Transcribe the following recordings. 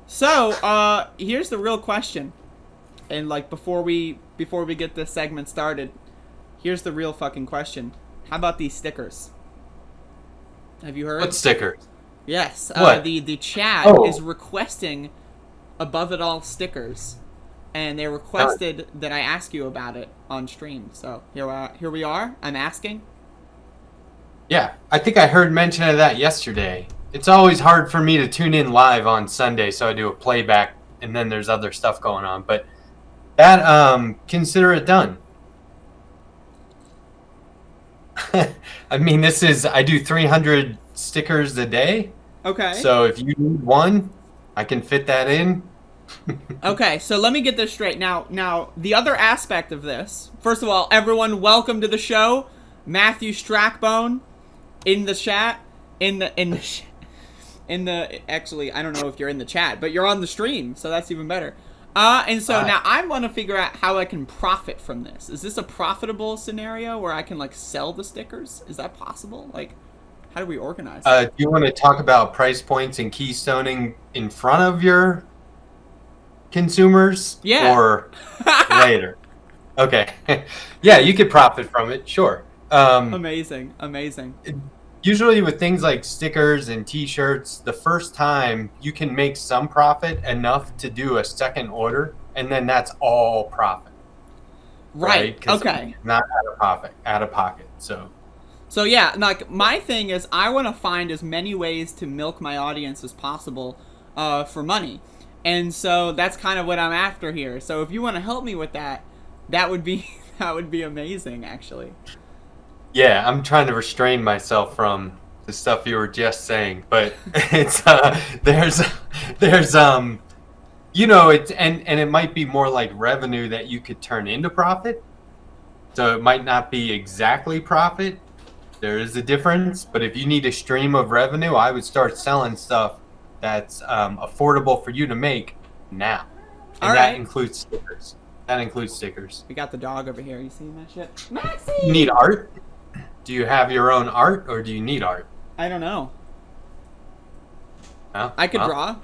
So, here's the real question. And like before we get this segment started, here's the real fucking question. How about these stickers? Have you heard? What stickers? Yes. What? The chat is Oh, requesting above it all stickers, and they uh, requested that I ask you about it on stream. So here we are. I'm asking. yeah. I think I heard mention of that yesterday. It's always hard for me to tune in live on Sunday, so I do a playback, and then there's other stuff going on. But that, consider it done. I mean, I do 300 stickers a day. Okay. So if you need one, I can fit that in. Okay, so let me get this straight. Now, the other aspect of this. First of all, everyone, welcome to the show. Matthew Strackbone in the chat. Actually, I don't know if you're in the chat, but you're on the stream, so that's even better. And so now I want to figure out how I can profit from this. Is this a profitable scenario where I can like sell the stickers? Is that possible? Like, how do we organize that? Do you want to talk about price points and keystoning in front of your consumers Yeah. or later? Okay. Yeah, you could profit from it, sure. Amazing, amazing. Usually with things like stickers and t-shirts, the first time you can make some profit enough to do a second order, and then that's all profit, Right. right? Because Okay. not out of pocket. So yeah, like my thing is I want to find as many ways to milk my audience as possible for money. And so that's kind of what I'm after here. So if you want to help me with that, that would be that would be amazing actually. Yeah, I'm trying to restrain myself from the stuff you were just saying, but it's there's it's and it might be more like revenue that you could turn into profit. So it might not be exactly profit. There is a difference, but if you need a stream of revenue, I would start selling stuff that's affordable for you to make now, All and that right. includes stickers. That includes stickers. We got the dog over here. You seeing that shit? You need Maxie! art? Do you have your own art, or do you need art? I don't know. No? I could Well, draw.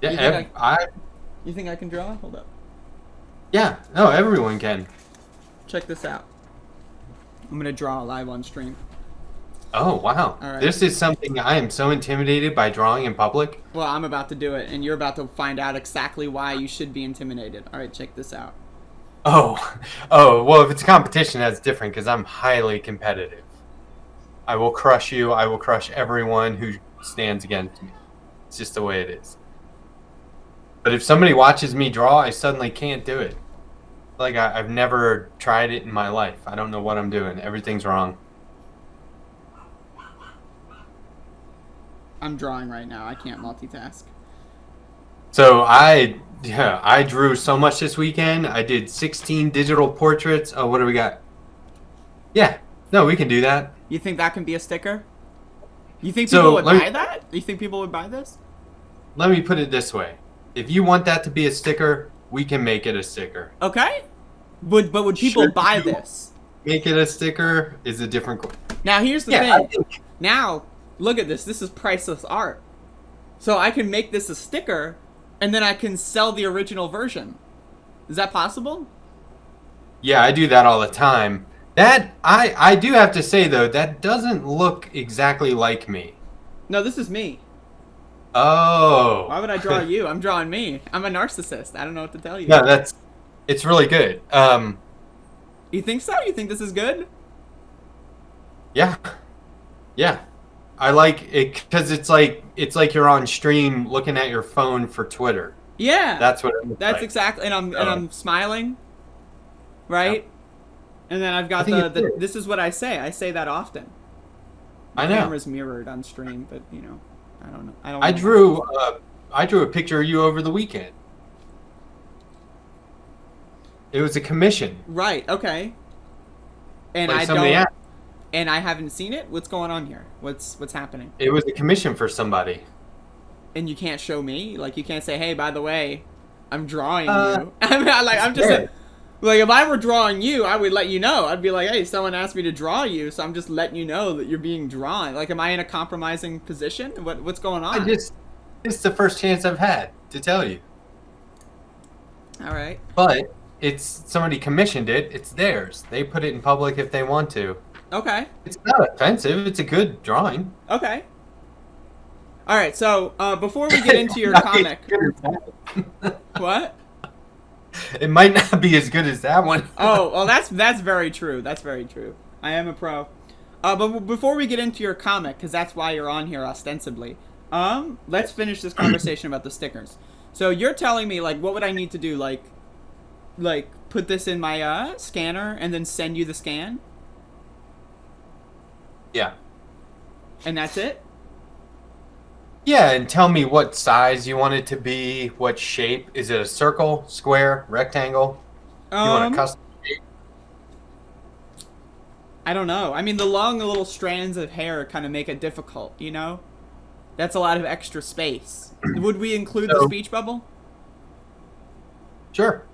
You think yeah, you think I can draw? Hold up. yeah, no, everyone can. Check this out. I'm going to draw live on stream. Oh, wow. All right. This is something I am so intimidated by drawing in public. Well, I'm about to do it, and you're about to find out exactly why you should be intimidated. All right, check this out. Oh, oh, well, if it's a competition, that's different because I'm highly competitive. I will crush you. I will crush everyone who stands against me. It's just the way it is. But if somebody watches me draw, I suddenly can't do it. Like I've never tried it in my life. I don't know what I'm doing. Everything's wrong. I'm drawing right now. I can't multitask. So I drew so much this weekend. I did 16 digital portraits. Oh, what do we got? Yeah, no, we can do that. You think that can be a sticker? You think So people would let buy me that? You think people would buy this? let me put it this way: if you want that to be a sticker, we can make it a sticker. Okay. But would people Should buy you this? make it a sticker? Is a different. Now here's the Yeah, I thing. think. Now look at this. This is priceless art. So I can make this a sticker, and then I can sell the original version. Is that possible? Yeah, I do that all the time. That I do have to say though, that doesn't look exactly like me. No, this is me. Oh. Why would I draw you? I'm drawing me. I'm a narcissist. I don't know what to tell you. No, it's really good. You think so? You think this is good? Yeah. Yeah. I like it because it's like you're on stream looking at your phone for Twitter. Yeah. That's what it looks That's like. exactly. And Uh, I'm smiling, right? And then I've I got think it's the good. this is what I say. I say that often. The I know. camera's mirrored on stream, but I don't know. I don't I know. drew I drew a picture of you over the weekend. It was a commission. Right. Okay. And Like I somebody don't. asked. And I haven't seen it. What's going on here? What's happening? It was a commission for somebody. And you can't show me. Like you can't say, "Hey, by the way, I'm drawing Uh, you." I mean, I'm just yeah. like if I were drawing you, I would let you know. I'd be like, "Hey, someone asked me to draw you, so I'm just letting you know that you're being drawn." Like, am I in a compromising position? What's going I on? just It's the first chance I've had to tell you. All right. But it's somebody commissioned it. It's theirs. They put it in public if they want to. Okay. It's not offensive. It's a good drawing. Okay. All right. So before we get into your comic, what? It might not be as good as that one. Oh, well, that's very true. That's very true. I am a pro. But before we get into your comic, because that's why you're on here ostensibly, let's finish this conversation about the stickers. So you're telling me, like, what would I need to do? Like put this in my scanner and then send you the scan? Yeah. And that's it? Yeah, and tell me what size you want it to be, what shape. Is it a circle, square, rectangle? You want a custom shape? I don't know. I mean, the long little strands of hair kind of make it difficult, you know? That's a lot of extra space. Would we include the speech bubble? Sure.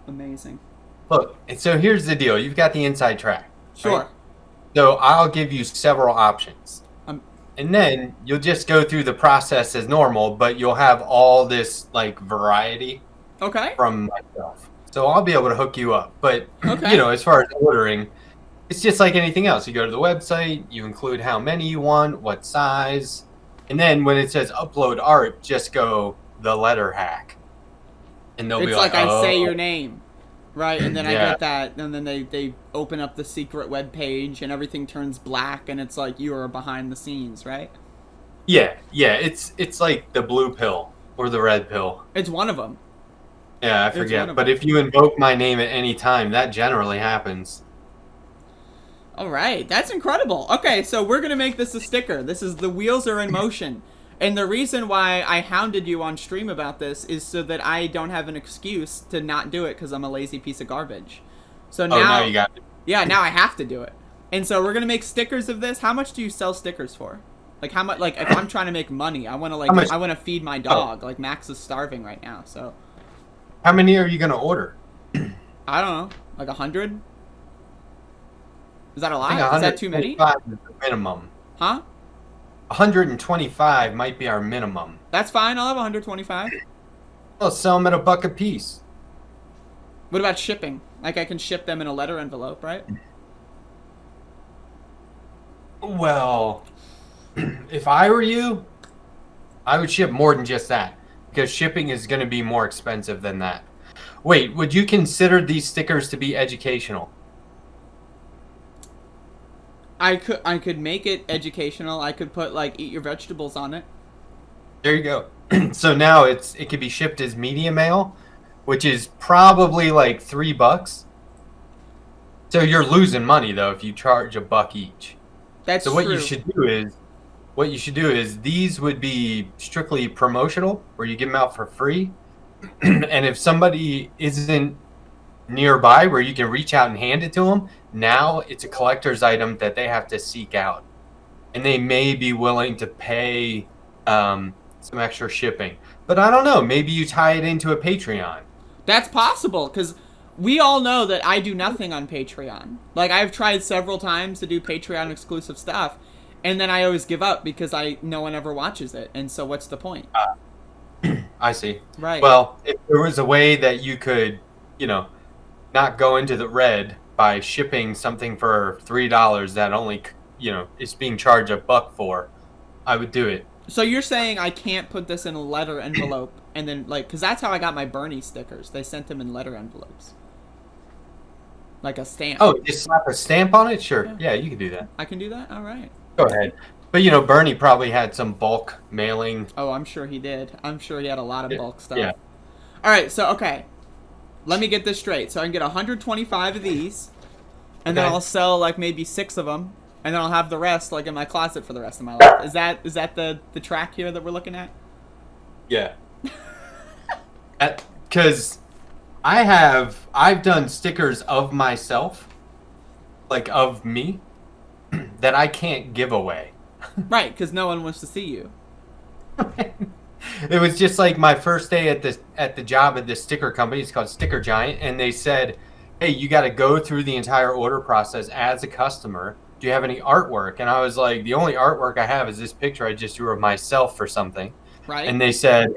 Amazing. Look, and so here's the deal. You've got the inside track. Sure. Right? So I'll give you several options. And then you'll just go through the process as normal, but you'll have all this, like, variety from myself. So I'll be able to hook you up. But, you know, as far as ordering, it's just like anything else. You go to the website, you include how many you want, what size, and then when it says upload art, just go the Letterhack. And they'll be like, I say your name. Right, and then I get that, and then they open up the secret web page, and everything turns black, and it's like you are behind the scenes, right? Yeah, it's like the blue pill or the red pill. It's one of them. Yeah, I forget. But if you invoke my name at any time, that generally happens. All right, that's incredible. Okay, so we're gonna make this a sticker. This is the wheels are in motion. And the reason why I hounded you on stream about this is so that I don't have an excuse to not do it because I'm a lazy piece of garbage. So now you got it. Yeah, now I have to do it. And so we're gonna make stickers of this. How much do you sell stickers for? Like how much? Like if I'm trying to make money, I want to feed my dog. Like Max is starving right now. So how many are you gonna order? I don't know, like 100. Is that a lot? Is that too many? Minimum. Huh? 125 might be our minimum. That's fine. I'll have 125. I'll sell them at $1 a piece. What about shipping? Like I can ship them in a letter envelope, right? Well, if I were you, I would ship more than just that because shipping is going to be more expensive than that. Wait, would you consider these stickers to be educational? I could make it educational. I could put like eat your vegetables on it. There you go. So now it could be shipped as media mail, which is probably like $3. So you're losing money though if you charge $1 each. That's so what true. you should do is these would be strictly promotional, where you give them out for free. And if somebody isn't nearby where you can reach out and hand it to them, now it's a collector's item that they have to seek out, and they may be willing to pay some extra shipping. But I don't know, maybe you tie it into a Patreon. That's possible, because we all know that I do nothing on Patreon. Like, I've tried several times to do Patreon exclusive stuff, and then I always give up because no one ever watches it, and so what's the point? I see. Right. Well, if there was a way that you could, not go into the red by shipping something for $3 that only, is being charged $1 for, I would do it. So you're saying I can't put this in a letter envelope and then, like, because that's how I got my Bernie stickers. They sent them in letter envelopes. Like a stamp. Oh, just slap a stamp on it? Sure. Yeah, you can do that. I can do that? All right. Go ahead. But, Bernie probably had some bulk mailing. Oh, I'm sure he did. I'm sure he had a lot of bulk stuff. Yeah. All right, so, okay. Let me get this straight. So I can get 125 of these, and then I'll sell, like, maybe 6 of them, and then I'll have the rest, like, in my closet for the rest of my life. Is that the track here that we're looking at? Yeah. Because I've done stickers of myself, like of me, that I can't give away. Right, because no one wants to see you. It was just like my first day at the job at this sticker company. It's called Sticker Giant, and they said, "Hey, you got to go through the entire order process as a customer, do you have any artwork? And I was like, the only artwork I have is this picture I just drew of myself for something. Right? And they said,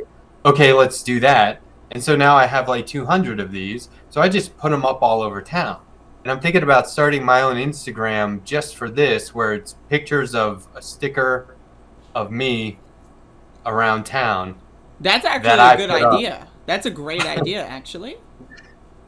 okay, let's do that. And so now I have like 200 of these. So I just put them up all over town. And I'm thinking about starting my own Instagram just for this, where it's pictures of a sticker of me around town That's actually that a I good put up. idea. That's a great idea, actually.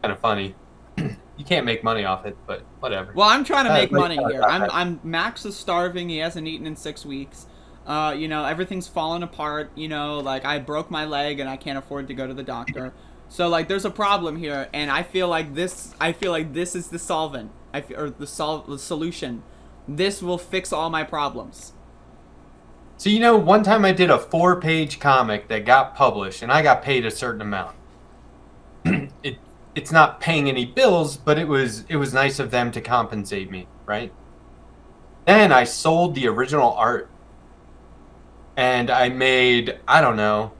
Kind of funny. You can't make money off it, but whatever. Well, I'm trying to make Like, money here. I'm Max is starving. He hasn't eaten in 6 weeks. Everything's falling apart. Like I broke my leg and I can't afford to go to the doctor. So like, there's a problem here, and I feel like this. I feel like this is the solvent. Or the solution. This will fix all my problems. So one time I did a 4-page comic that got published, and I got paid a certain amount. It's not paying any bills, but it was nice of them to compensate me, right? Then I sold the original art, and I made, I don't know,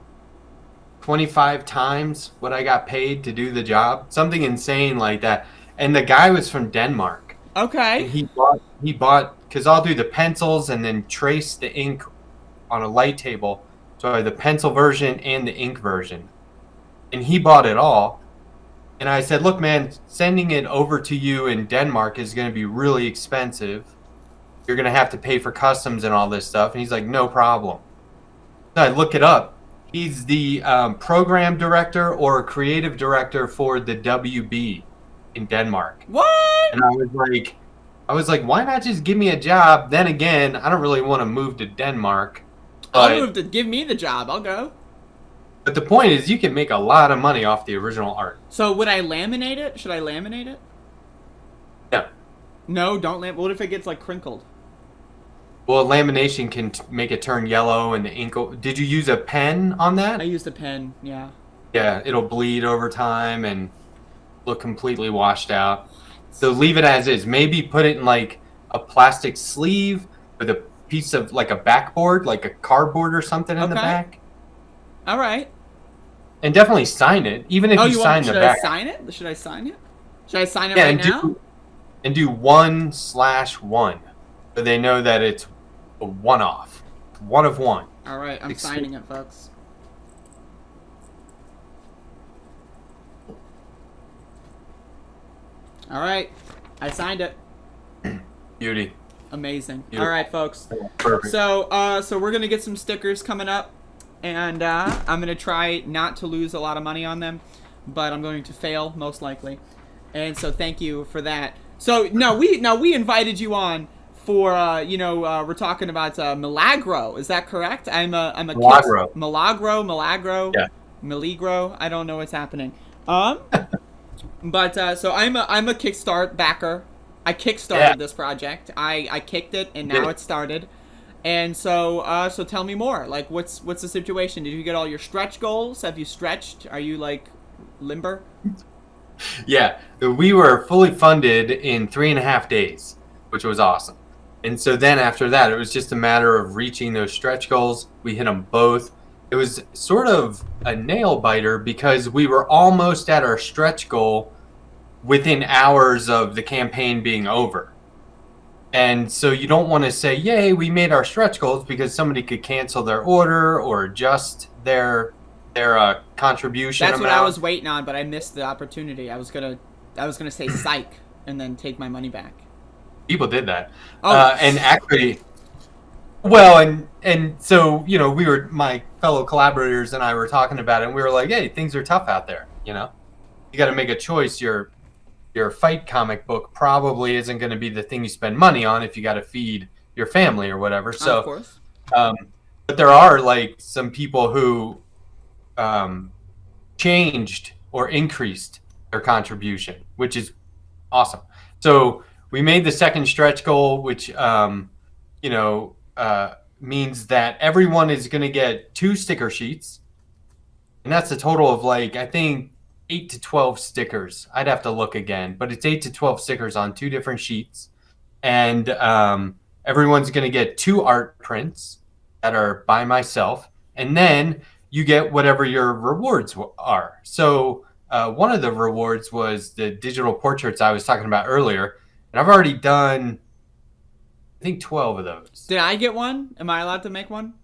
25 times what I got paid to do the job, something insane like that. And the guy was from Denmark, Okay. and he bought because I'll do the pencils and then trace the ink on a light table. So I have the pencil version and the ink version, and he bought it all. And I said, look, man, sending it over to you in Denmark is going to be really expensive. You're going to have to pay for customs and all this stuff. And he's like, no problem. So I look it up. He's the program director or creative director for the WB in Denmark. What? And I was like, why not just give me a job? Then again, I don't really want to move to Denmark. I'll move to give me the job. I'll go. But the point is, you can make a lot of money off the original art. So would I laminate it? Should I laminate it? No. No, don't laminate. What if it gets like crinkled? Well, lamination can make it turn yellow and the ink. Did you use a pen on that? I used a pen. Yeah. Yeah, it'll bleed over time and look completely washed out. So leave it as is. Maybe put it in like a plastic sleeve with a piece of like a backboard, like a cardboard or something in the back. All right. And definitely sign it, even if you sign the back. Should I sign it? Should I sign it? Should I sign it Yeah, right now? and do 1/1, so they know that it's a one-off, one of one. All right, I'm signing it, folks. All right, I signed it. Beauty. Amazing. Beautiful. All right, folks. Perfect. So we're gonna get some stickers coming up, and I'm gonna try not to lose a lot of money on them, but I'm going to fail most likely. And so thank you for that. So we invited you on for we're talking about Milagro. Is that correct? I'm a Milagro. Milagro. Yeah. Milagro. I don't know what's happening. But so I'm a Kickstart backer. I kickstarted this project. I kicked it, and now it's started. And so so tell me more. Like, what's the situation? Did you get all your stretch goals? Have you stretched? Are you like limber? Yeah, we were fully funded in 3.5 days, which was awesome. And so then after that, it was just a matter of reaching those stretch goals. We hit them both. It was sort of a nail biter because we were almost at our stretch goal within hours of the campaign being over. And so you don't want to say, yay, we made our stretch goals, because somebody could cancel their order or adjust their contribution That's amount. what I was waiting on, but I missed the opportunity. I was gonna say psych and then take my money back. People did that. Oh. And actually, well, and so, my fellow collaborators and I were talking about it, and we were like, hey, things are tough out there, You got to make a choice. Your fight comic book probably isn't going to be the thing you spend money on if you got to feed your family or whatever. So, of course. But there are like some people who changed or increased their contribution, which is awesome. So we made the second stretch goal, which means that everyone is going to get 2 sticker sheets, and that's a total of like, I think, 8 to 12 stickers. I'd have to look again, but it's 8 to 12 stickers on 2 different sheets, and everyone's going to get 2 art prints that are by myself, and then you get whatever your rewards are. So one of the rewards was the digital portraits I was talking about earlier, and I've already done I think 12 of those. Did I get one? Am I allowed to make one?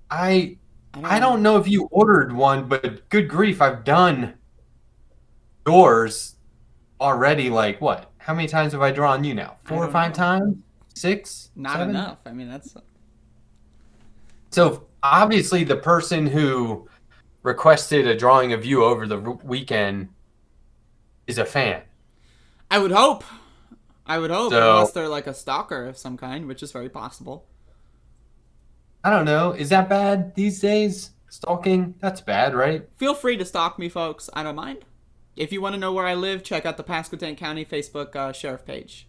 I I don't I know. don't know if you ordered one, but good grief, I've done yours already. Like what? How many times have I drawn you now? I Four or don't five know. times? Six, Not seven? enough. I mean, that's. So obviously, the person who requested a drawing of you over the weekend is a fan. I would hope. I would hope, unless So they're like a stalker of some kind, which is very possible. I don't know. Is that bad these days? Stalking? That's bad, right? Feel free to stalk me, folks. I don't mind. If you want to know where I live, check out the Pasquotank County Facebook sheriff page.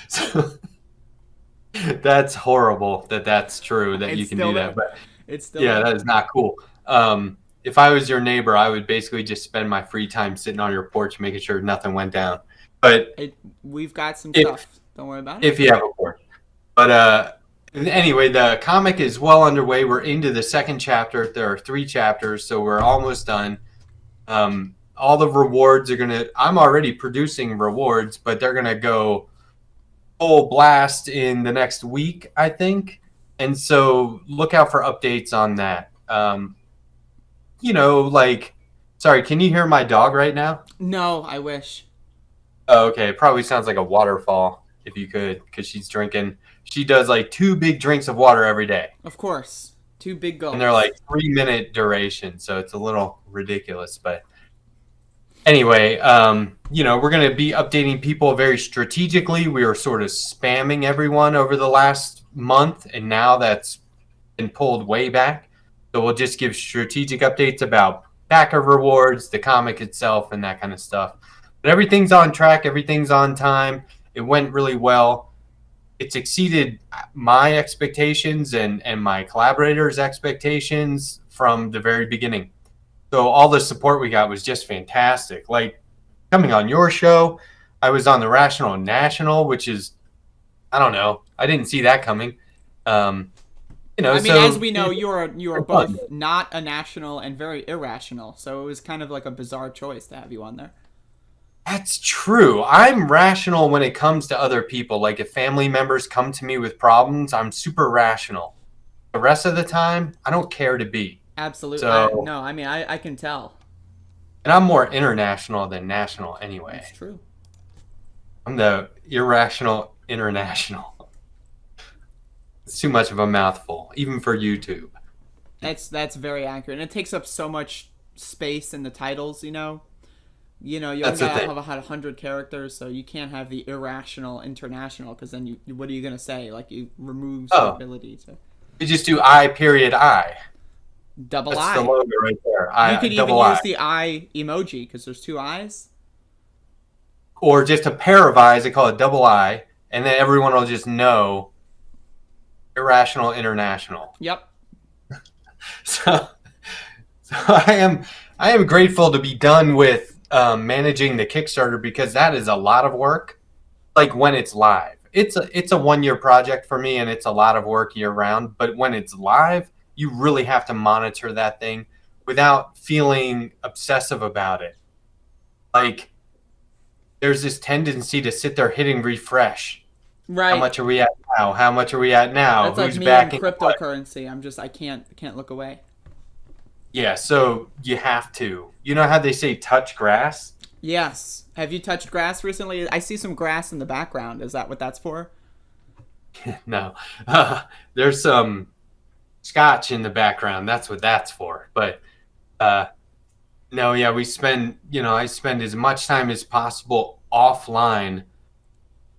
So that's horrible that that's true that It's you can still do that. there. But It's still yeah, there. that is not cool. If I was your neighbor, I would basically just spend my free time sitting on your porch making sure nothing went down. But We've got some if stuff. Don't worry about it. if you have a porch. But anyway, the comic is well underway. We're into the second chapter. There are 3 chapters, so we're almost done. All the rewards are gonna. I'm already producing rewards, but they're gonna go full blast in the next week, I think. And so look out for updates on that. Like, sorry, can you hear my dog right now? No, I wish. Oh, okay, it probably sounds like a waterfall if you could, because she's drinking. She does like 2 big drinks of water every day, Of course. Two big and they're gulps. like 3 minute duration, so it's a little ridiculous. But anyway, we're going to be updating people very strategically. We were sort of spamming everyone over the last month, and now that's been pulled way back. So we'll just give strategic updates about backer rewards, the comic itself, and that kind of stuff. But everything's on track. Everything's on time. It went really well. It's exceeded my expectations and my collaborators' expectations from the very beginning. So all the support we got was just fantastic. Like coming on your show, I was on the Rational National, which is, I don't know, I didn't see that coming. Um, I mean, as so we know, you are fun. both not a national and very irrational, so it was kind of like a bizarre choice to have you on there. That's true. I'm rational when it comes to other people. Like if family members come to me with problems, I'm super rational. The rest of the time, I don't care to be. Absolutely. So, No, I mean, I can tell. and I'm more international than national anyway. It's true. I'm the irrational international. It's too much of a mouthful, even for YouTube. That's very accurate, and it takes up so much space in the titles. You only That's the gotta thing. have 100 characters, so you can't have the irrational international, because then what are you gonna say? Like, it removes the Oh, ability to you just do I period I. double That's the I. logo right there. You I could even double I. use the eye emoji because there's two eyes. Or just a pair of eyes, they call it double I, and then everyone will just know irrational international. Yep. So, so I am grateful to be done with managing the Kickstarter because that is a lot of work. Like when it's live, it's a 1 year project for me, and it's a lot of work year round. But when it's live, you really have to monitor that thing without feeling obsessive about it. Like there's this tendency to sit there hitting refresh. How Right. much are we at now? How much are we at now? That's like Who's me in backing what? cryptocurrency. I can't look away. Yeah, so you have to. You know how they say touch grass? Yes. Have you touched grass recently? I see some grass in the background. Is that what that's for? No. There's some scotch in the background. That's what that's for. But uh, no, yeah, I spend as much time as possible offline.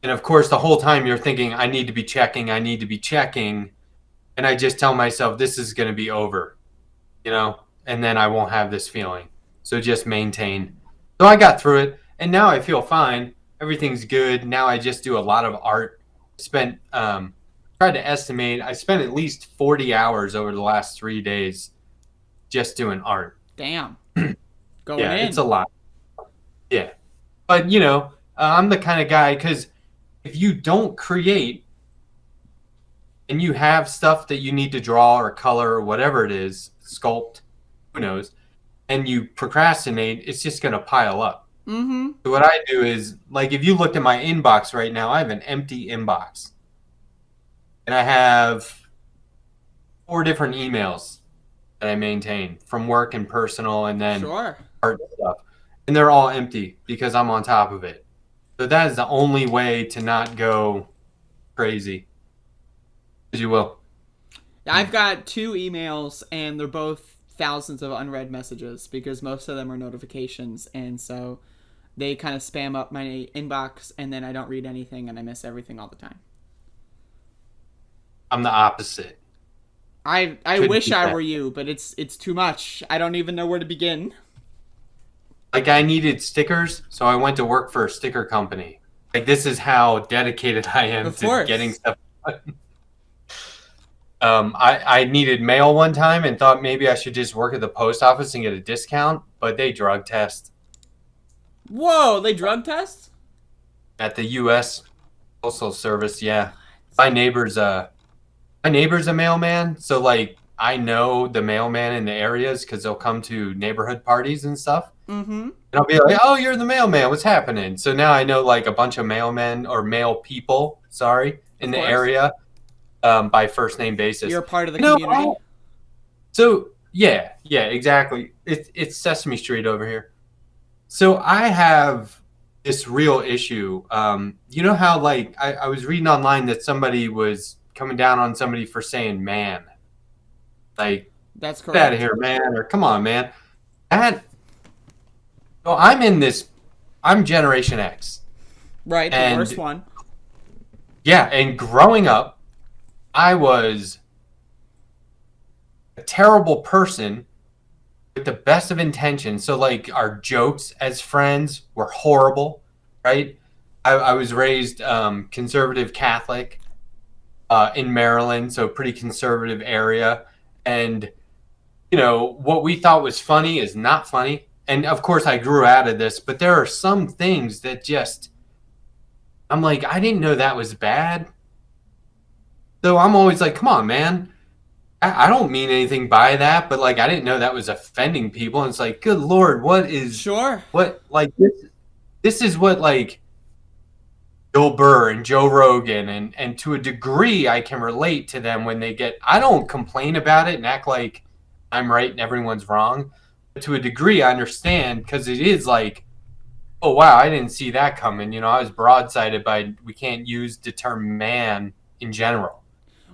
And of course, the whole time you're thinking, I need to be checking, I need to be checking. And I just tell myself, this is going to be over, and then I won't have this feeling. So just maintain. So I got through it, and now I feel fine. Everything's good. Now I just do a lot of art. Tried to estimate, I spent at least 40 hours over the last 3 days just doing art. Damn. Going Yeah, in. it's a lot. Yeah. But, I'm the kind of guy, because if you don't create and you have stuff that you need to draw or color or whatever it is, sculpt, who knows, and you procrastinate, it's just going to pile up. Mm-hmm. So what I do is, like, if you looked at my inbox right now, I have an empty inbox. And I have 4 different emails that I maintain from work and personal and then Sure. art stuff. And they're all empty because I'm on top of it. So that is the only way to not go crazy, as you will. I've got 2 emails, and they're both thousands of unread messages because most of them are notifications, and so they kind of spam up my inbox, and then I don't read anything, and I miss everything all the time. I'm the opposite. I Couldn't wish do I that. were you, but it's too much. I don't even know where to begin. Like, I needed stickers, so I went to work for a sticker company. Like, this is how dedicated I am Of to getting course. stuff done. I needed mail one time and thought maybe I should just work at the post office and get a discount, but they drug test Whoa, they drug test? at the U.S. Postal Service. Yeah, my neighbor's my neighbor's a mailman, so like I know the mailman in the areas because they'll come to neighborhood parties and stuff. Mm-hmm. And I'll be like, "Oh, you're the mailman. What's happening?" So now I know like a bunch of mailmen or mail people, sorry, in Of the course. area by first name basis. You're a part of the You know, community. so yeah, yeah, exactly. It's Sesame Street over here. So I have this real issue. You know how like I was reading online that somebody was coming down on somebody for saying man, like That's get out of correct. here, man, or come on, man. That so I'm in this. I'm Generation X, Right, the worst and one. yeah, and growing up, I was a terrible person with the best of intentions. So like our jokes as friends were horrible, right? I was raised conservative Catholic in Maryland, so pretty conservative area, and you know what we thought was funny is not funny. And of course, I grew out of this, but there are some things that just I'm like I didn't know that was bad. So I'm always like, come on, man. I don't mean anything by that, but like I didn't know that was offending people. And it's like, good lord, Sure. what like this is what like Bill Burr and Joe Rogan and to a degree I can relate to them when they get I don't complain about it and act like I'm right and everyone's wrong. But to a degree I understand because it is like, oh wow, I didn't see that coming. You know, I was broadsided by we can't use the term man in general.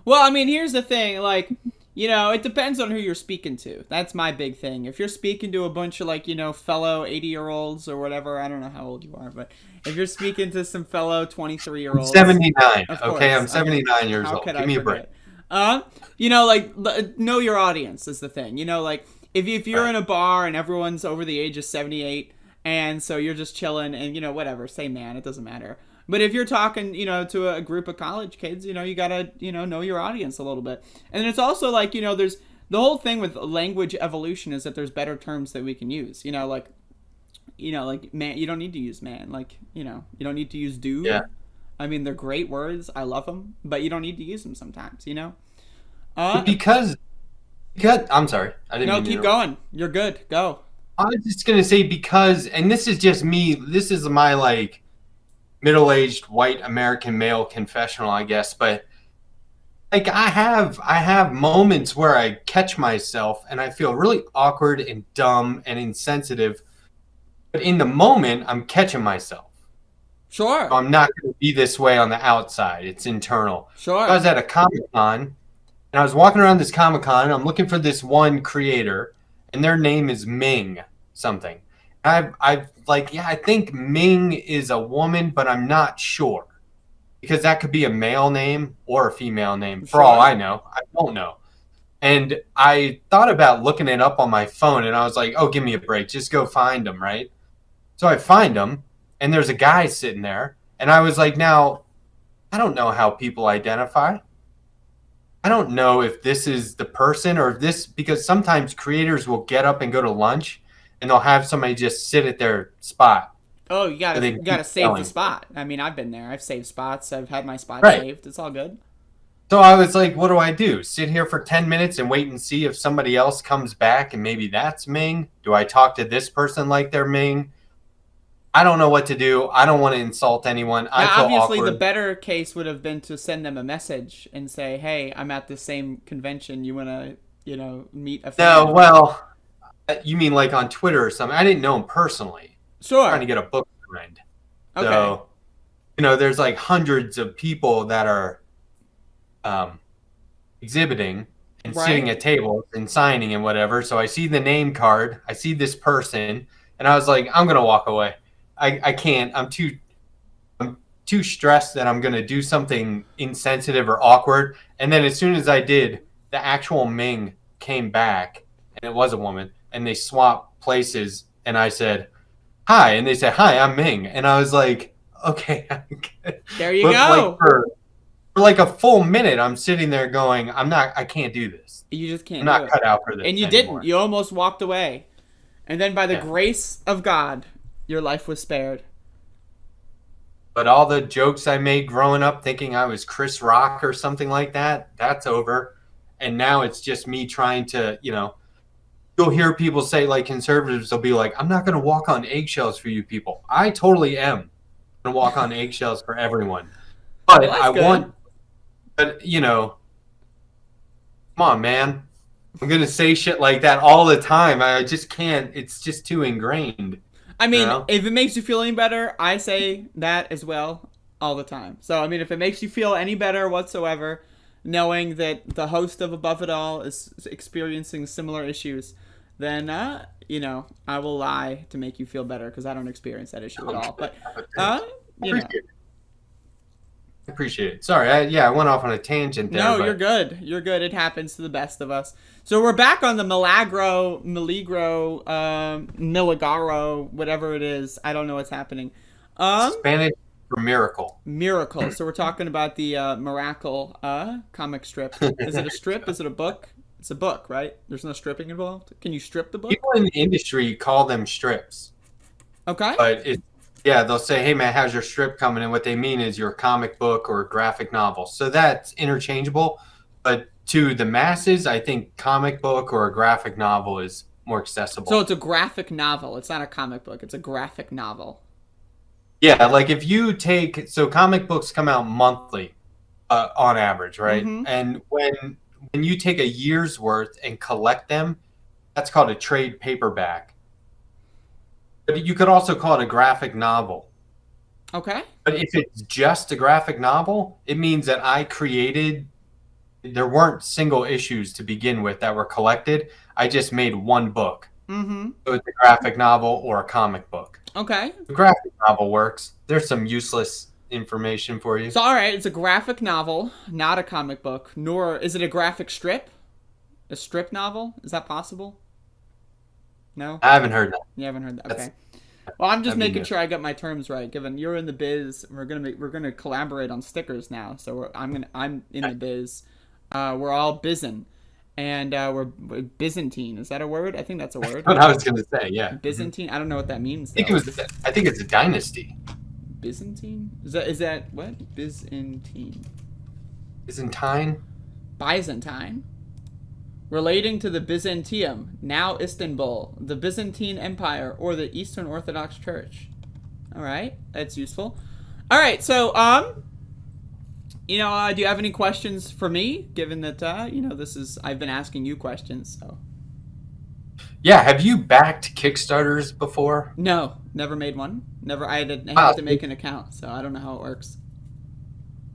Well, I mean, here's the thing, like, it depends on who you're speaking to. That's my big thing. If you're speaking to a bunch of like, fellow 80-year-olds or whatever, I don't know how old you are, but if you're speaking to some fellow 23 I'm year olds, 79. of Okay, course. I'm I mean, 79 years how old. could Give I me a break. forget? Like, know your audience is the thing. Like, if you're Right. in a bar and everyone's over the age of 78, and so you're just chilling and, whatever, say man, it doesn't matter. But if you're talking, to a group of college kids, you gotta, know your audience a little bit. And it's also like, there's the whole thing with language evolution is that there's better terms that we can use. Like man, you don't need to use man. Like, you don't need to use Yeah. dude. I mean, they're great words. I love them, but you don't need to use them sometimes. But Uh, because I'm sorry, I didn't no, mean to keep interrupt. going. You're good. Go. I was just gonna say because, and this is just me. This is my like middle-aged white American male confessional, I guess. But like I have moments where I catch myself and I feel really awkward and dumb and insensitive. But in the moment, I'm catching myself. So Sure. I'm not going to be this way on the outside. It's internal. I Sure. was at a Comic Con and I was walking around this Comic Con and I'm looking for this one creator and their name is Ming something. I've like, yeah, I think Ming is a woman, but I'm not sure because that could be a male name or a female name for all Sure. I know. I don't know. And I thought about looking it up on my phone and I was like, oh, give me a break. Just go find them, right? So I find him, and there's a guy sitting there, and I was like, now, I don't know how people identify. I don't know if this is the person or if this, because sometimes creators will get up and go to lunch, and they'll have somebody just sit at their spot Oh, you so gotta they you can keep gotta save the going. spot. I mean, I've been there. I've saved spots. I've had my spot Right. saved. It's all good. So I was like, what do I do? Sit here for 10 minutes and wait and see if somebody else comes back and maybe that's Ming? Do I talk to this person like they're Ming? I don't know what to do. I don't want to insult anyone. I Now, feel obviously, the awkward. better case would have been to send them a message and say, "Hey, I'm at the same convention. You wanna, meet a No, fan?" well, you mean like on Twitter or something? I didn't know him personally. Trying to Sure. get a book signed. Okay. So, there's like hundreds of people that are um, exhibiting and sitting Right. at tables and signing and whatever. So I see the name card, I see this person, and I was like, I'm gonna walk away. I can't. I'm too stressed that I'm gonna do something insensitive or awkward. And then as soon as I did, the actual Ming came back, and it was a woman, and they swapped places, and I said hi, and they said hi, I'm Ming, and I was like, okay, There you but like go. for like a full minute, I'm sitting there going, I can't do this. You just I'm can't do not it. cut out for this And you didn't. anymore. You almost walked away. And then by the Yeah. grace of God, your life was spared. But all the jokes I made growing up thinking I was Chris Rock or something like that, that's over. And now it's just me trying to, you'll hear people say, like conservatives, they'll be like, I'm not going to walk on eggshells for you people. I totally am going to walk on eggshells for everyone. Well, But that's good. come on, man. I'm going to say shit like that all the time. I just can't. It's just too ingrained, I you mean, know? if it makes you feel any better, I say that as well all the time. So, I mean, if it makes you feel any better whatsoever, knowing that the host of Above It All is experiencing similar issues, then, I will lie to make you feel better because I don't experience that issue at all. But, Thanks. you know. Appreciate it. Appreciate it. Sorry, I went off on a tangent there, No, you're but good. You're good. It happens to the best of us. So we're back on the Milagro, whatever it is. I don't know what's happening. Spanish for miracle. Miracle. So we're talking about the Miracle comic strip. Is it a strip? Is it a book? It's a book, right? There's no stripping involved. Can you strip the book? People in the industry call them strips, Okay. but yeah, they'll say, "Hey man, how's your strip coming?" And what they mean is your comic book or graphic novel. So that's interchangeable, but to the masses, I think comic book or a graphic novel is more So accessible. it's a graphic novel. It's not a comic book. It's a graphic novel. Yeah, like if you take comic books come out monthly on average, right? Mm-hmm. And when you take a year's worth and collect them, that's called a trade paperback. But you could also call it a graphic novel. Okay. But if it's just a graphic novel, it means that there weren't single issues to begin with that were collected. I just made one book. Mm-hmm. So it's a graphic novel or a comic book. Okay. The graphic novel works. There's some useless information for you. So all right, it's a graphic novel, not a comic book. Nor is it a graphic strip. A strip novel? Is that possible? No, I haven't heard that. you haven't heard that. That's Okay. Well, I'm just that'd be making new. sure I got my terms right. Given you're in the biz, we're gonna collaborate on stickers now. So I'm in the biz. We're all bizzin, and we're Byzantine. Is that a word? I think that's a word. What I was gonna say, yeah. Mhm. Byzantine. I don't know what that means I think it though. was. I think it's a dynasty. Byzantine. Is that what? Byzantine. Byzantine. Byzantine. Relating to the Byzantium, now Istanbul, the Byzantine Empire, or the Eastern Orthodox Church. All right, that's useful. All right, so do you have any questions for me? Given that I've been asking you questions. So Yeah. Have you backed Kickstarters before? no, never made one. Never. I Ah, had to make an account, so I don't know how it works.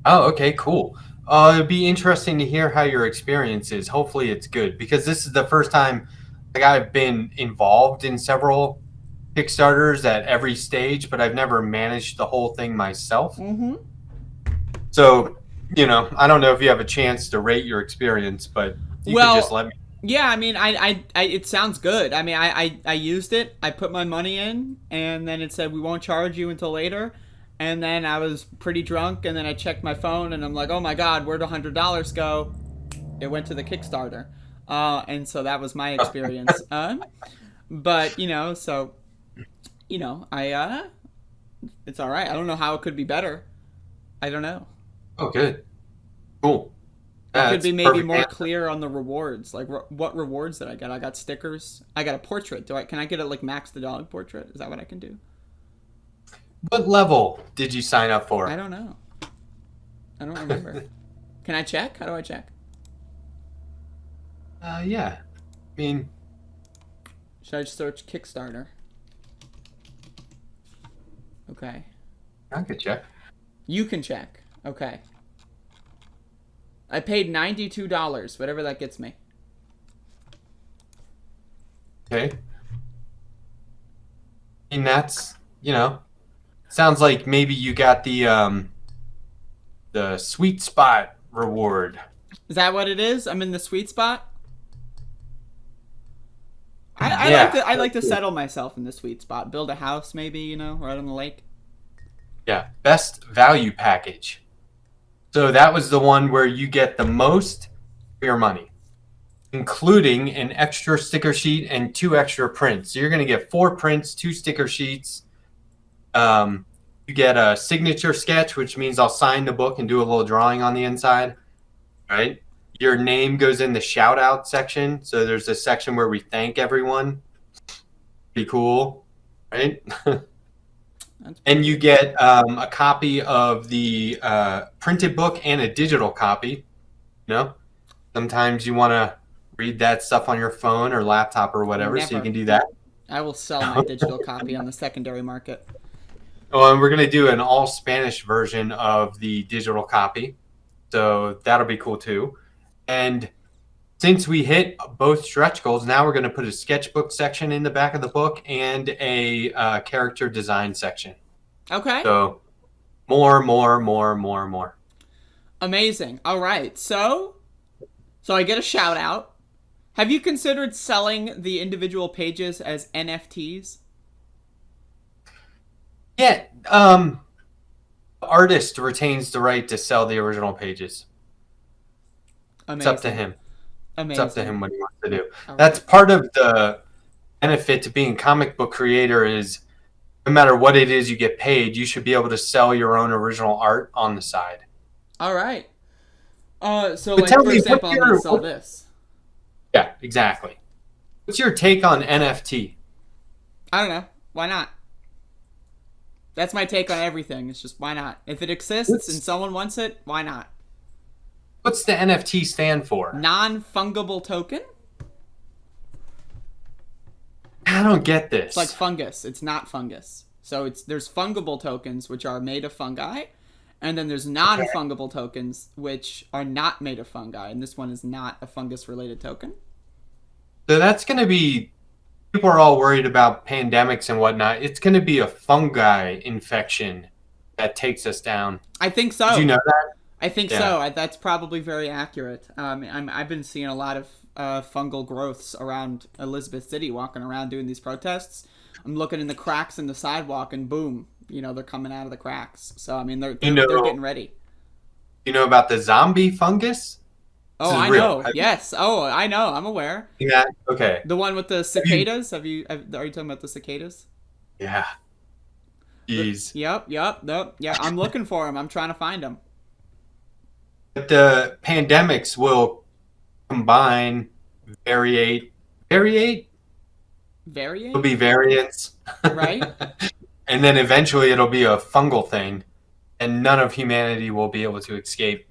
oh, okay, cool. It'd be interesting to hear how your experience is. Hopefully, it's good because this is the first time like I've been involved in several Kickstarters at every stage, but I've never managed the whole thing myself. Mm-hmm. So, I don't know if you have a chance to rate your experience, but you could just Well, let me. yeah, I mean, it sounds good. I mean, I used it. I put my money in, and then it said we won't charge you until later. And then I was pretty drunk, and then I checked my phone, and I'm like, oh my god, where'd $100 go? It went to the Kickstarter, and so that was my experience. But I it's all right. I don't know how it could be better. I don't know. Oh, good, cool. It Yeah, could that's be maybe perfect. more clear on the rewards. Like, what rewards did I get? I got stickers. I got a portrait. Can I get a like Max the dog portrait? Is that what I can do? What level did you sign up I for? don't know. I don't remember. Can I check? How do I check? Yeah. I mean, Should I just search Kickstarter? Okay. I could check. You can check. Okay. I paid $92, whatever that gets me. Okay. I mean, that's, sounds like maybe you got the sweet spot reward. Is that what it is? I'm in the sweet spot? I like Yeah. to I like to settle myself in the sweet spot. Build a house maybe, right on the lake. Yeah. Best value package. So that was the one where you get the most for your money, including an extra sticker sheet and 2 extra prints. So you're going to get 4 prints, 2 sticker sheets. Um, you get a signature sketch, which means I'll sign the book and do a little drawing on the inside. Right? Your name goes in the shout out section. So there's a section where we thank everyone. Pretty cool, right? And you get a copy of the printed book and a digital copy. Sometimes you want to read that stuff on your phone or laptop or whatever, so you Never. can do that. I will sell my digital copy on the secondary market. Oh, and we're going to do an all Spanish version of the digital copy. So that'll be cool too. And since we hit both stretch goals, now we're going to put a sketchbook section in the back of the book and a character design section. Okay. So more. Amazing. All right. So I get a shout out. Have you considered selling the individual pages as NFTs? Yeah. Artist retains the right to sell the original pages. It's Amazing. up to him. Amazing. It's up to him what he wants to do. All That's right. part of the benefit to being a comic book creator is no matter what it is you get paid, you should be able to sell your own original art on the side. All right. So But like tell for me, example, I'm gonna sell this. yeah, exactly. What's your take on NFT? I don't know. Why not? That's my take on everything. It's just why not? If it exists and What's someone wants it, why not? what's the NFT stand for? Non-fungible token? I don't get It's like this. fungus. It's not fungus. So there's fungible tokens which are made of fungi, and then there's non-fungible tokens which are not made of fungi, and this one is not a fungus-related token. So that's going to be people are all worried about pandemics and whatnot. It's going to be a fungi infection that takes us down. I think Did you so. know that? I think Yeah. so. That's probably very accurate. I've been seeing a lot of fungal growths around Elizabeth City, walking around doing these protests. I'm looking in the cracks in the sidewalk, and boom, they're coming out of the cracks. So I mean, they're You they're, they're know, getting ready. you know about the zombie fungus? This Oh, is I real. know. Yes. Oh, I know. I'm aware. Yeah. Okay. The one with the Have you- cicadas. Are you talking about the cicadas? Yeah. Jeez. Yep. Yeah, I'm looking for them. I'm trying to find them. But the pandemics will combine, variate. It'll Variate, be variants, right? and then eventually it'll be a fungal thing, and none of humanity will be able to escape.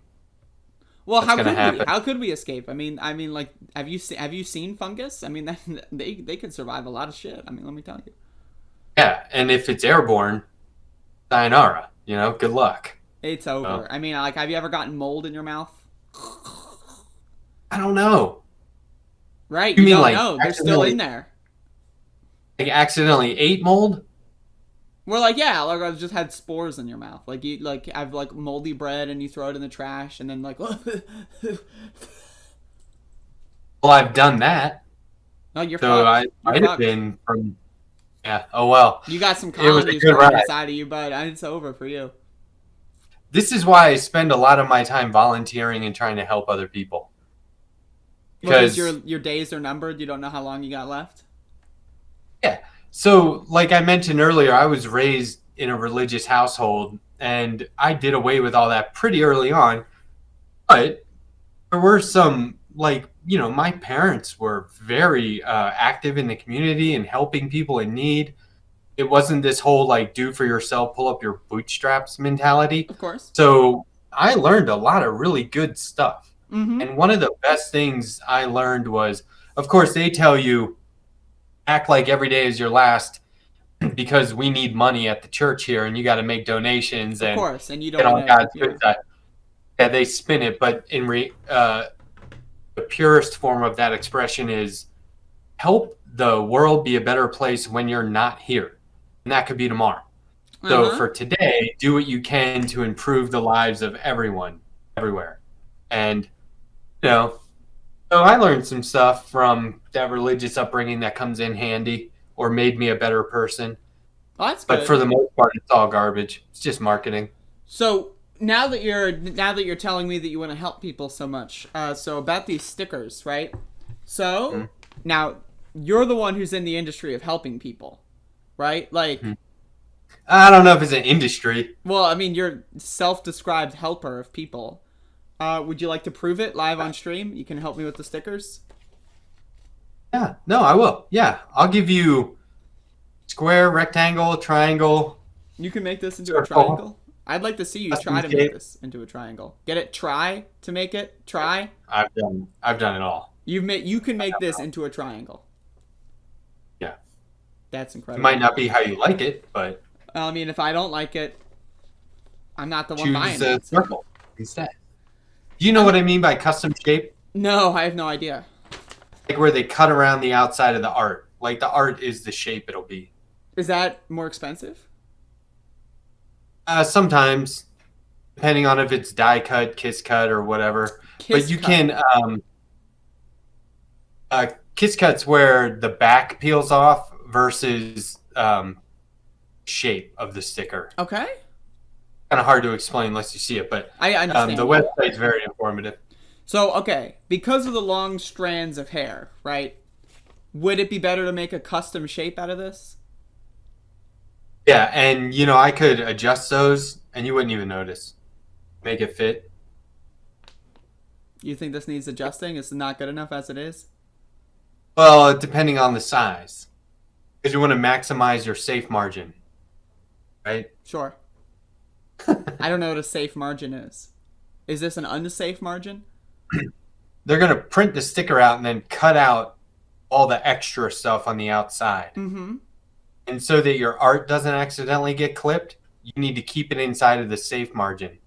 Well, What's how going to could we? happen? How could we escape? Like, have you seen fungus? I mean, they could survive a lot of shit. I mean, let me tell you, Yeah, and if it's airborne, sayonara. Good luck. it's over. So, I mean, like, have you ever gotten mold in your mouth? I don't know. Right, You you mean don't like know. They're still in accidentally, there. accidentally ate mold? We're like, yeah, like I've just had spores in your mouth. Like you, like I've like moldy bread, and you throw it in the trash, and then like, Well, I've done that, no, you're so fucked. I You're might have fucked. been from. Yeah. Oh well. You got some It was a colonies good growing ride. inside of you, but it's over for you. This is why I spend a lot of my time volunteering and trying to help other people. Because Because your days are numbered. You don't know how long you got left. yeah. So, like I mentioned earlier, I was raised in a religious household and I did away with all that pretty early on. But there were some, my parents were very active in the community and helping people in need. it wasn't this whole like do for yourself, pull up your bootstraps mentality. Of course. So I learned a lot of really good stuff. Mm-hmm. And one of the best things I learned was, of course, they tell you act like every day is your last because we need money at the church here and you got to make donations Of and course. And you don't get want on to, God's yeah. good side. Yeah, they spin it, but the purest form of that expression is help the world be a better place when you're not here. And that could be tomorrow. So Uh-huh. for today, do what you can to improve the lives of everyone, everywhere. And, you know, so I learned some stuff from that religious upbringing that comes in handy or made me a better person. Well, that's But for good. the most part, it's all garbage. It's just marketing. So now that you're telling me that you want to help people so much, so about these stickers, right? So Mhm. now you're the one who's in the industry of helping people, right? Like, I don't know if it's an industry. well, I mean, you're self-described helper of people. Would you like to prove it live on stream? You can help me with the stickers. Yeah, no, I will. Yeah, I'll give you square, rectangle, triangle, You can make this into a circle, triangle. I'd like to see you custom try to make shape. this into a triangle. Get it? Try to make it. Try. I've done it all. You can make this into a triangle. Yeah. That's It incredible. might not be how you like it, but I mean, if I don't like it, I'm not the one choose buying a it. So. circle instead. Do you know I what mean, I mean by custom shape? no, I have no idea. Like where they cut around the outside of the art. Like the art is the shape it'll be. Is that more expensive? Sometimes, depending on if it's die cut, kiss cut, or whatever. But Kiss you cut. can kiss cuts where the back peels off versus shape of the sticker. Okay. Kind of hard to explain unless you see it, but I the understand. Yeah. website's very informative. So, okay, because of the long strands of hair, right? Would it be better to make a custom shape out of this? Yeah, and I could adjust those, and you wouldn't even notice. Make it fit. You think this needs adjusting? Is it not good enough as it is? Well, depending on the size, because you want to maximize your safe margin, right? Sure. I don't know what a safe margin is. Is this an unsafe margin? They're gonna print the sticker out and then cut out all the extra stuff on the outside, Mm-hmm. and so that your art doesn't accidentally get clipped, you need to keep it inside of the safe margin.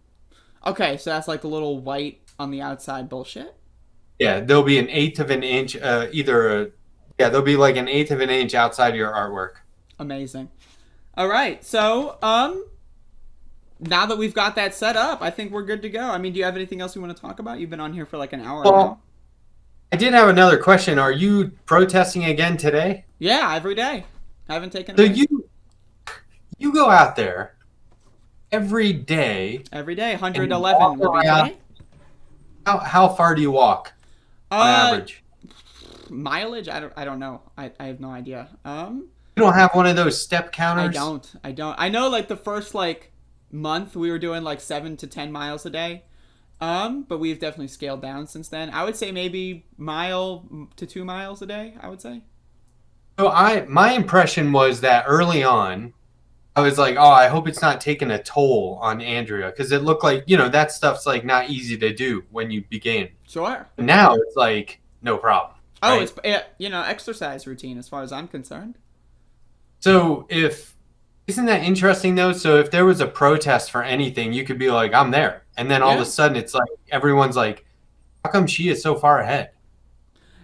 Okay, so that's like the little white on the outside bullshit. Yeah, there'll be an eighth of an inch, yeah, there'll be like an eighth of an inch outside of your artwork. Amazing. All right, so now that we've got that set up, I think we're good to go. I mean, do you have anything else you want to talk about? You've been on here for like an hour now. Well, I did have another question. Are you protesting again today? Yeah, every day. I haven't taken a So break. you go out there every day Every day, and you walk 111 will be around. today. How far do you walk on Uh, average? mileage? I don't know. I have no idea. You don't have one of those step I counters? don't. I don't. I know like the first like month we were doing like 7 to 10 miles a day. But we've definitely scaled down since then. I would say maybe mile to 2 miles a day. I would say. So my impression was that early on, I was like, oh, I hope it's not taking a toll on Andrea because it looked like that stuff's like not easy to do when you begin. Sure. Now it's like no problem. Oh, Right? it's exercise routine as far as I'm concerned. So if isn't that interesting though? So if there was a protest for anything, you could be like, I'm there, and then all of Yeah. a sudden it's like everyone's like, how come she is so far ahead?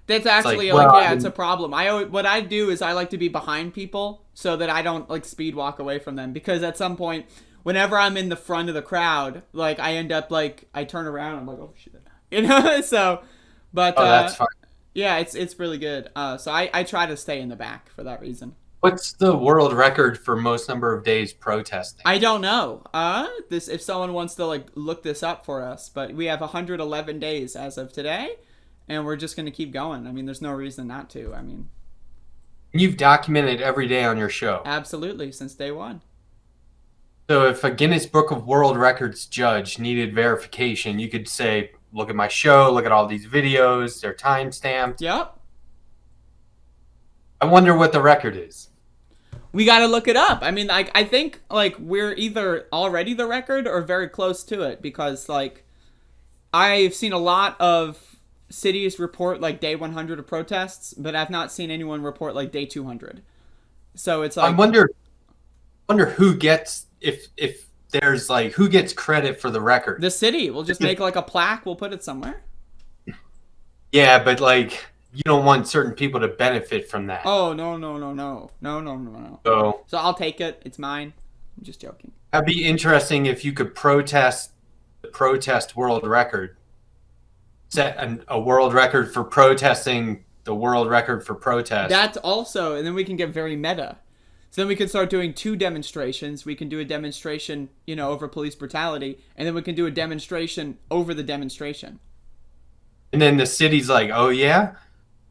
That's It's like, actually like well, yeah, it's a problem. What I do is I like to be behind people so that I don't like speed walk away from them because at some point whenever I'm in the front of the crowd, like I end up like I turn around I'm like oh shit. So but oh, that's fine. yeah, it's really good. So I try to stay in the back for that reason. What's the world record for most number of days protesting? I don't know. This if someone wants to like look this up for us, but we have 111 days as of today, and we're just gonna keep going. I mean, there's no reason not to. I mean, You've documented every day on your show. absolutely since day one. So if a Guinness Book of World Records judge needed verification, you could say, look at my show, look at all these videos, they're time stamped. Yep. I wonder what the record is. We got to look it up. I mean, like, I think like we're either already the record or very close to it, because like I've seen a lot of cities report like day 100 of protests, but I've not seen anyone report like day 200. So it's I like wonder who gets if there's like who gets credit for the record. the city will just make like a plaque. We'll put it somewhere. Yeah, but like you don't want certain people to benefit from that. Oh no no no no no no no no. So So I'll take it. It's mine. I'm just joking. that'd be interesting if you could protest the protest world record. Set a world record for protesting the world record for protest. That's also, and then we can get very meta. So then we can start doing 2 demonstrations. We can do a demonstration, over police brutality, and then we can do a demonstration over the demonstration. And then the city's like, oh yeah,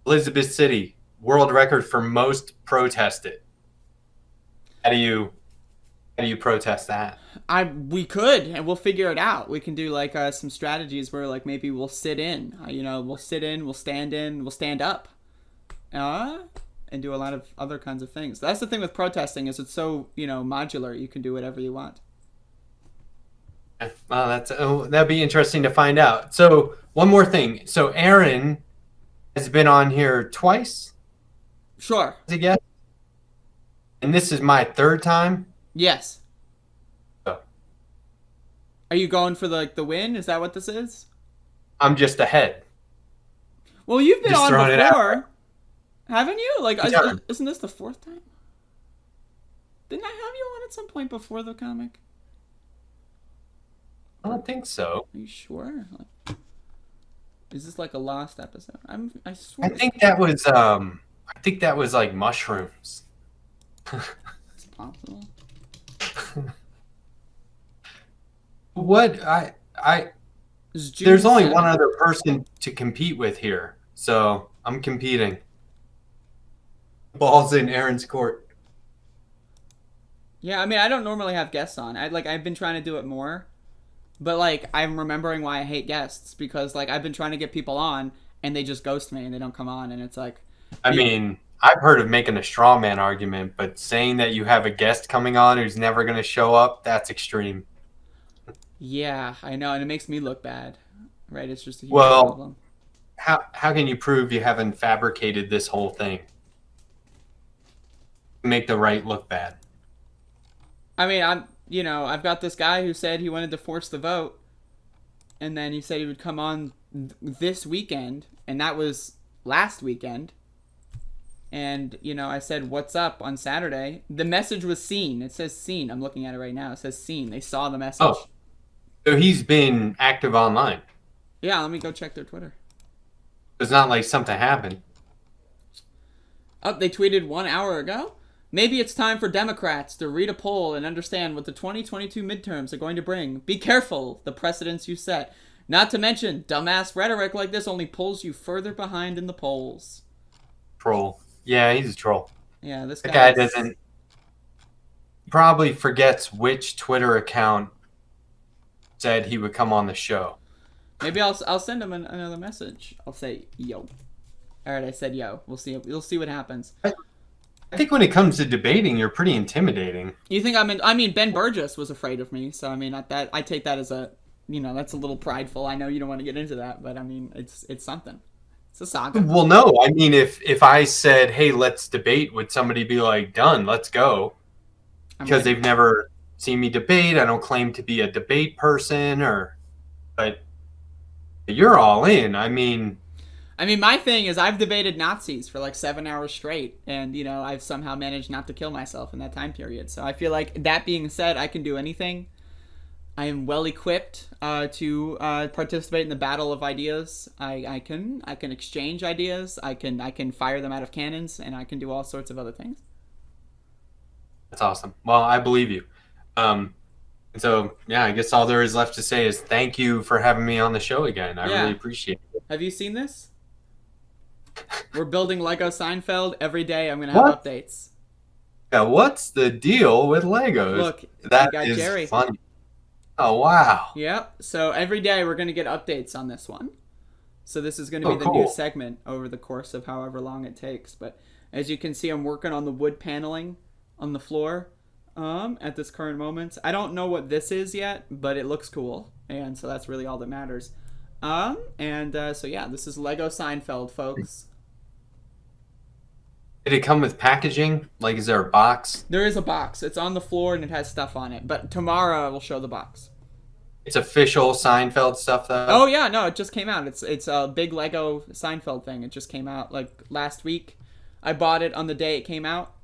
Elizabeth City, world record for most protested. How do you protest that? We could, and we'll figure it out. We can do like some strategies where like maybe we'll sit in. We'll sit in, we'll stand up, and do a lot of other kinds of things. That's the thing with protesting, is it's so modular. You can do whatever you want. Well, that'd be interesting to find out. So one more thing. So Aaron has been on here twice. Sure. Again, and this is my 3rd time. Yes. Oh. Are you going for the win? Is that what this is? I'm just ahead. Well, you've been Just on throwing it out before, haven't you? Like, Yeah. isn't this the 4th time? Didn't I have you on at some point before the comic? I don't think so. Are you sure? Like, is this like a lost episode? I swear. I think that was like mushrooms. It's possible. What there's only one other person to compete with here, so I'm competing. Ball's in Aaron's court. Yeah, I mean, I don't normally have guests on. I've been trying to do it more, but like I'm remembering why I hate guests, because like I've been trying to get people on and they just ghost me and they don't come on, and it's like. I mean, I've heard of making a straw man argument, but saying that you have a guest coming on who's never going to show up, that's extreme. Yeah, I know, and it makes me look bad, right? It's just a huge Well, problem. how can you prove you haven't fabricated this whole thing? Make the right look bad. I mean, I've got this guy who said he wanted to force the vote, and then he said he would come on this weekend, and that was last weekend. And, I said, what's up on Saturday? The message was seen. It says seen. I'm looking at it right now. It says seen. They saw the message. Oh, so he's been active online. Yeah, let me go check their Twitter. It's not like something happened. Oh, they tweeted 1 hour ago? Maybe it's time for Democrats to read a poll and understand what the 2022 midterms are going to bring. Be careful, the precedents you set. Not to mention, dumbass rhetoric like this only pulls you further behind in the polls. Troll. Yeah, he's a troll. Yeah, this guy doesn't. Probably forgets which Twitter account said he would come on the show. Maybe I'll send him another message. I'll say yo. All right, I said yo. We'll see. We'll see what happens. I think when it comes to debating, you're pretty intimidating. You think I mean, Ben Burgess was afraid of me, so I mean, I take that as a, that's a little prideful. I know you don't want to get into that, but I mean, it's something. It's a saga. Well, no, I mean, if I said, "Hey, let's debate," would somebody be like, "Done, let's go"? Because they've never seen me debate. I don't claim to be a debate person, but you're all in. I mean, my thing is I've debated Nazis for like 7 hours straight, and I've somehow managed not to kill myself in that time period. So I feel like, that being said, I can do anything. I am well equipped to participate in the battle of ideas. I can exchange ideas. I can fire them out of cannons, and I can do all sorts of other things. That's awesome. Well, I believe you. So yeah, I guess all there is left to say is thank you for having me on the show again. I really appreciate it. Have you seen this? We're building Lego Seinfeld every day. I'm gonna have updates. Yeah, what's the deal with Legos? Look, that got is Jerry. funny. Oh wow. Yep. So every day we're gonna get updates on this one. So this is gonna be the cool. new segment over the course of however long it takes. But as you can see, I'm working on the wood paneling on the floor at this current moment. I don't know what this is yet, but it looks cool, and so that's really all that matters. So yeah, this is Lego Seinfeld, folks. Did it come with packaging? Like, is there a box? There is a box. It's on the floor and it has stuff on it. But tomorrow I will show the box. It's official Seinfeld stuff, though? Oh yeah, no, it just came out. It's a big Lego Seinfeld thing. It just came out like last week. I bought it on the day it came out.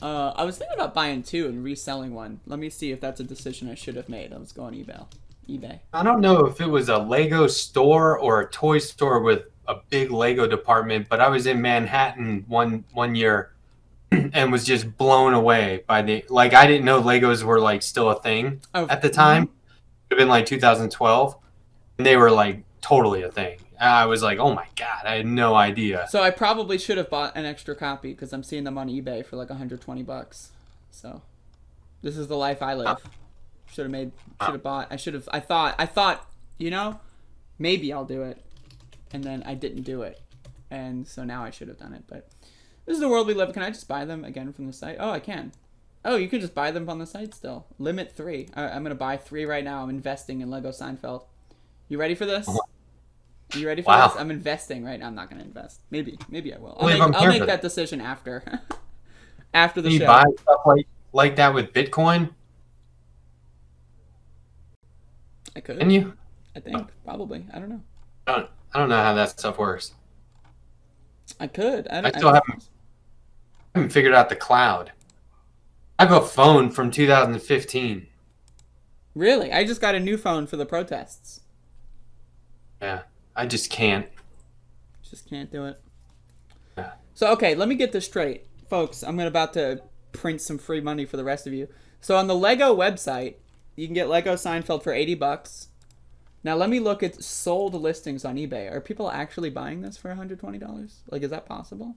I was thinking about buying two and reselling one. Let me see if that's a decision I should have made. Let's go on eBay. I don't know if it was a Lego store or a toy store with a big Lego department, but I was in Manhattan one year and was just blown away by I didn't know Legos were like still a thing at the time. It would have been like 2012, and they were like totally a thing. I was like, oh my God, I had no idea. So I probably should have bought an extra copy because I'm seeing them on eBay for like $120. So this is the life I live. Should have bought. I thought, maybe I'll do it. And then I didn't do it. And so now I should have done it. But this is the world we live in. Can I just buy them again from the site? Oh, I can. Oh, you can just buy them on the site still. Limit 3. I'm going to buy 3 right now. I'm investing in Lego Seinfeld. You ready for this? Are you ready for this? I'm investing right now. I'm not going to invest. Maybe I will. I'll make that decision after. After the show. You buy stuff like that with Bitcoin? I could. Can you? I think. Probably. I don't know. I don't know how that stuff works. I could. I still haven't figured out the cloud. I have a phone from 2015. Really? I just got a new phone for the protests. Yeah. I just can't. Just can't do it. Yeah. So, okay, let me get this straight. Folks, I'm about to print some free money for the rest of you. So on the Lego website, you can get Lego Seinfeld for $80. Now let me look at sold listings on eBay. Are people actually buying this for $120? Like, is that possible?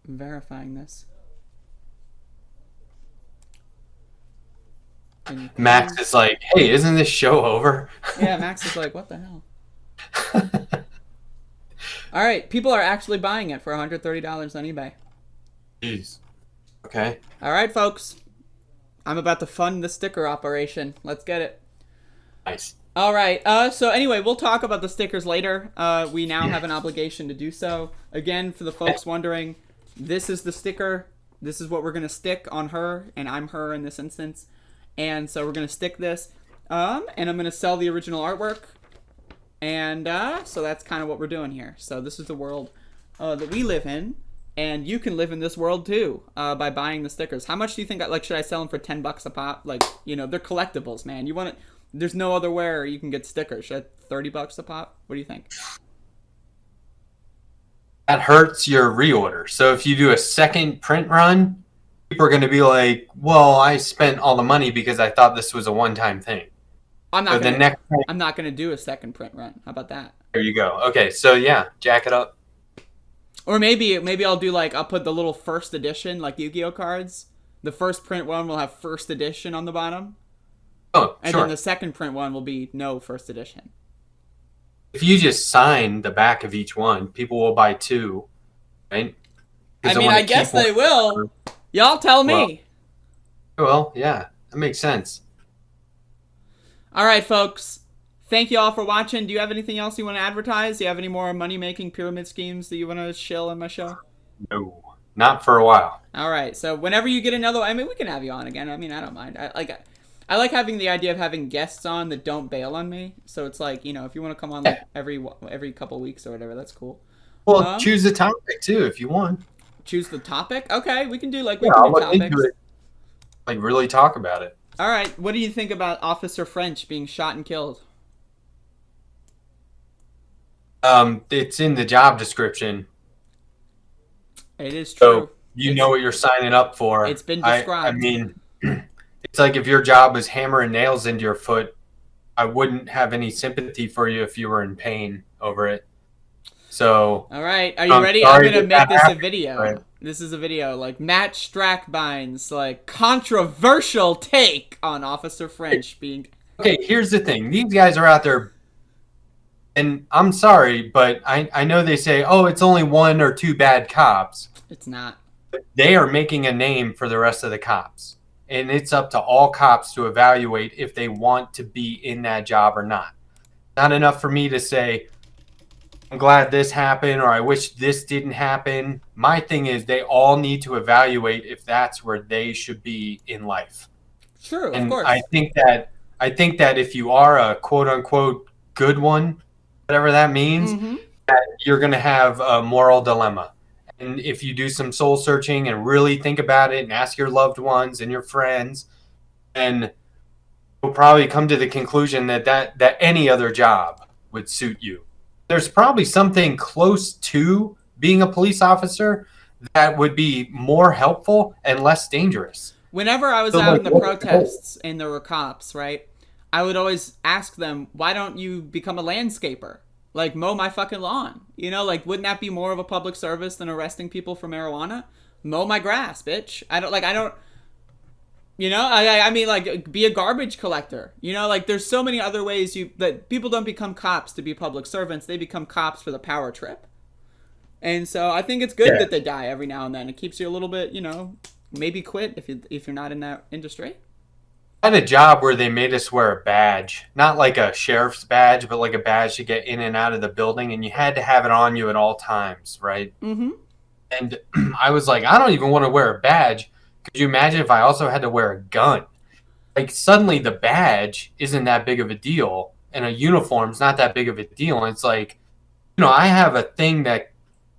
I'm verifying this. Max is like, hey, isn't this show over? Yeah, Max is like, what the hell? All right, people are actually buying it for $130 on eBay. Jeez. Okay. All right, folks. I'm about to fund the sticker operation. Let's get it. Nice. All right. So anyway, we'll talk about the stickers later. We now have an obligation to do so. Again, for the folks wondering, this is the sticker. This is what we're going to stick on her, and I'm her in this instance. And so we're going to stick this, and I'm going to sell the original artwork. And so that's kind of what we're doing here. So this is the world that we live in. And you can live in this world too by buying the stickers. How much do you think? Like, should I sell them for $10 a pop? Like, they're collectibles, man. You want it? There's no other where you can get stickers. Should I $30 a pop? What do you think? That hurts your reorder. So if you do a second print run, people are going to be like, "Well, I spent all the money because I thought this was a one-time thing." I'm not going to do a second print run. How about that? There you go. Okay, so yeah, jack it up. Or maybe I'll do I'll put the little first edition, like Yu-Gi-Oh cards. The first print one will have first edition on the bottom. Oh, and sure. then the second print one will be no first edition. If you just sign the back of each one, people will buy 2, right? I guess they will. Y'all tell me. Well, yeah, that makes sense. All right, folks. Thank you all for watching. Do you have anything else you want to advertise? Do you have any more money-making pyramid schemes that you want to shill on my show? No, not for a while. All right. So whenever you get another, we can have you on again. I don't mind. I like having the idea of having guests on that don't bail on me. So it's like, if you want to come on every couple weeks or whatever, that's cool. Well, choose the topic too if you want. Choose the topic? Okay, we can do we can do topics. Into it. Really talk about it. All right. What do you think about Officer French being shot and killed? It's in the job description. It is true. So you know what you're signing up for. It's been described. It's like if your job was hammering nails into your foot, I wouldn't have any sympathy for you if you were in pain over it. So. All right. Are you ready? I'm going to make this a video. Right. This is a video. Matt Strackbein's controversial take on Officer French being. Okay, here's the thing. These guys are out there And I'm sorry, but I know they say, oh, it's only one or two bad cops. It's not. They are making a name for the rest of the cops. And it's up to all cops to evaluate if they want to be in that job or not. Not enough for me to say, I'm glad this happened or I wish this didn't happen. My thing is they all need to evaluate if that's where they should be in life. True, of And course. I think that if you are a quote unquote good one, whatever that means, Mm-hmm. that you're going to have a moral dilemma. And if you do some soul searching and really think about it and ask your loved ones and your friends, and you'll probably come to the conclusion that any other job would suit you. There's probably something close to being a police officer that would be more helpful and less dangerous. Whenever I was So out like, in the protests and there were cops, right? I would always ask them, why don't you become a landscaper? Like, mow my fucking lawn. You know, like, wouldn't that be more of a public service than arresting people for marijuana? Mow my grass, bitch. I don't, you know, I mean, like, be a garbage collector. You know, like, there's so many other ways that people don't become cops to be public servants. They become cops for the power trip. And so I think it's good yeah. that they die every now and then. It keeps you a little bit, maybe quit if you're not in that industry. I had a job where they made us wear a badge, not like a sheriff's badge, but like a badge to get in and out of the building, and you had to have it on you at all times, right? Mm-hmm. And I was like, I don't even want to wear a badge. Could you imagine if I also had to wear a gun? Like suddenly the badge isn't that big of a deal, and a uniform's not that big of a deal. And it's like, I have a thing that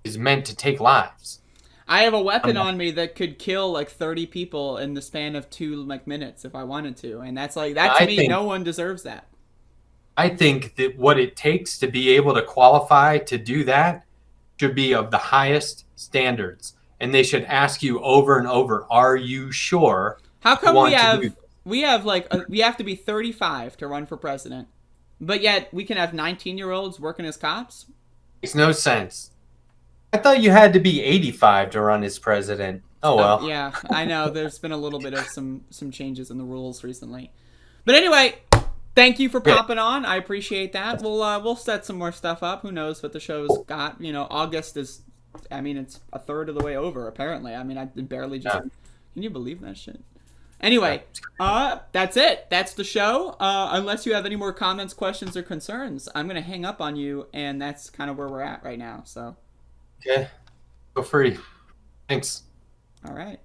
is meant to take lives. I have a weapon Um, on me that could kill like 30 people in the span of 2 minutes if I wanted to, and that's like that to I me. think No one deserves that. I think that what it takes to be able to qualify to do that should be of the highest standards, and they should ask you over and over, "Are you sure How you come we want to do have this?" we have like we have to be 35 to run for president, but yet we can have 19-year-olds working as cops? Makes no sense. I thought you had to be 85 to run as president. Oh well. Yeah, I know. There's been a little bit of some changes in the rules recently, but anyway, thank you for Okay. popping on. I appreciate that. We'll set some more stuff up. Who knows what the show's got? August is. I mean, it's a third of the way over. Apparently, I mean, I barely just. Yeah. Can you believe that shit? Anyway, that's it. That's the show. Unless you have any more comments, questions, or concerns, I'm gonna hang up on you, and that's kind of where we're at right now. So, Okay. Go free. Thanks. all right,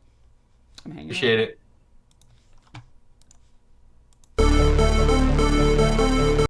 I'm hanging up. Appreciate it.